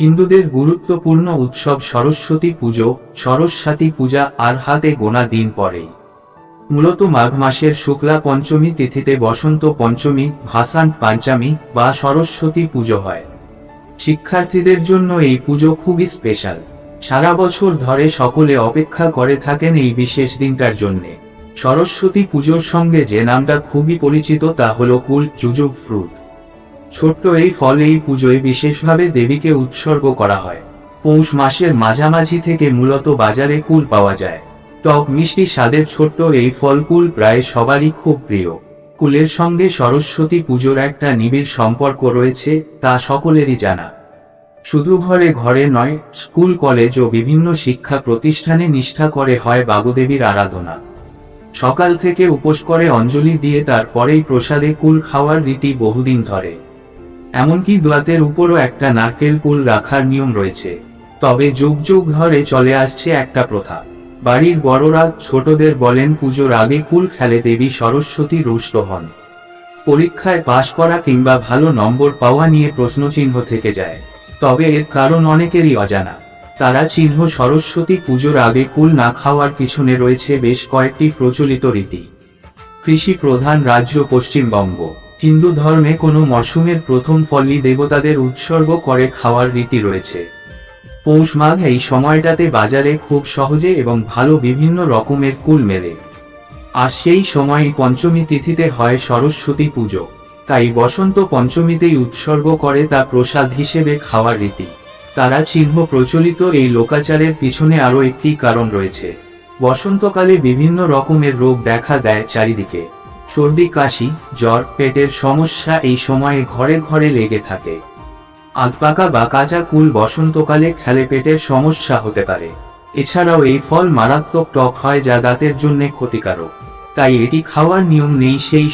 হিন্দুদের গুরুত্বপূর্ণ উৎসব সরস্বতী পুজো, সরস্বতী পূজা আর হাতে গোনা দিন পরেই। মূলত মাঘ মাসের শুক্লা পঞ্চমী তিথিতে বসন্ত পঞ্চমী, ভাসান্ত পঞ্চমী বা সরস্বতী পুজো হয়। শিক্ষার্থীদের জন্য এই পুজো খুবই স্পেশাল। সারা বছর ধরে সকলে অপেক্ষা করে থাকেন এই বিশেষ দিনটার জন্যে। সরস্বতী পুজোর সঙ্গে যে নামটা খুবই পরিচিত তা হলো কুল জুজুব ফ্রুট। ছোট্ট এই ফল এই পুজোয় বিশেষভাবে দেবীকে উৎসর্গ করা হয়। পৌষ মাসের মাঝামাঝি থেকে মূলত বাজারে কুল পাওয়া যায়। টক মিষ্টি স্বাদের ছোট্ট এই ফল কুল প্রায় সবারই খুব প্রিয়। কুলের সঙ্গে সরস্বতী পুজোর একটা নিবিড় সম্পর্ক রয়েছে, তা সকলেরই জানা। শুধু ঘরে ঘরে নয়, স্কুল কলেজ ও বিভিন্ন শিক্ষা প্রতিষ্ঠানে নিষ্ঠা করে হয় বাগদেবীর আরাধনা। সকাল থেকে উপোস করে অঞ্জলি দিয়ে তারপরেই প্রসাদে কুল খাওয়ার রীতি বহুদিন ধরে। এমনকি দোয়াতের উপরও একটা নারকেল কুল রাখার নিয়ম রয়েছে। তবে যুগ যুগ ধরে চলে আসছে একটা প্রথা। বাড়ির বড়রা ছোটদের বলেন পুজোর আগে কুল খেলে দেবী সরস্বতী রুষ্ট হন। পরীক্ষায় পাশ করা কিংবা ভালো নম্বর পাওয়া নিয়ে প্রশ্নচিহ্ন থেকে যায়। তবে এর কারণ অনেকেরই অজানা। তারা চিহ্ন সরস্বতী পুজোর আগে কুল না খাওয়ার পিছনে রয়েছে বেশ কয়েকটি প্রচলিত রীতি। কৃষি প্রধান রাজ্য পশ্চিমবঙ্গ। হিন্দু ধর্মে কোনো মরশুমের প্রথম ফলই দেবতাদের উৎসর্গ করে খাওয়ার রীতি রয়েছে। পৌষ মাঘ এই সময়টাতে বাজারে খুব সহজে এবং ভালো বিভিন্ন রকমের কুল মেলে। আর সেই সময়ই পঞ্চমী তিথিতে হয় সরস্বতী পুজো। তাই বসন্ত পঞ্চমীতেই উৎসর্গ করে তা প্রসাদ হিসেবে খাওয়ার রীতি। তারা চিহ্ন প্রচলিত এই লোকাচারের পিছনে আরও একটি কারণ রয়েছে। বসন্তকালে বিভিন্ন রকমের রোগ দেখা দেয় চারিদিকে। সর্দি, কাশি, জ্বর, পেটের সমস্যা এই সময়ে ঘরে ঘরে লেগে থাকে। আগপাকা বা কাঁচা কুল বসন্তকালে খেলে পেটের সমস্যা হতে পারে। এছাড়াও এই ফল মারাত্মক টক হয় যা দাঁতের জন্য ক্ষতিকারক। তাই এটি খাওয়ার নিয়ম নেই সেই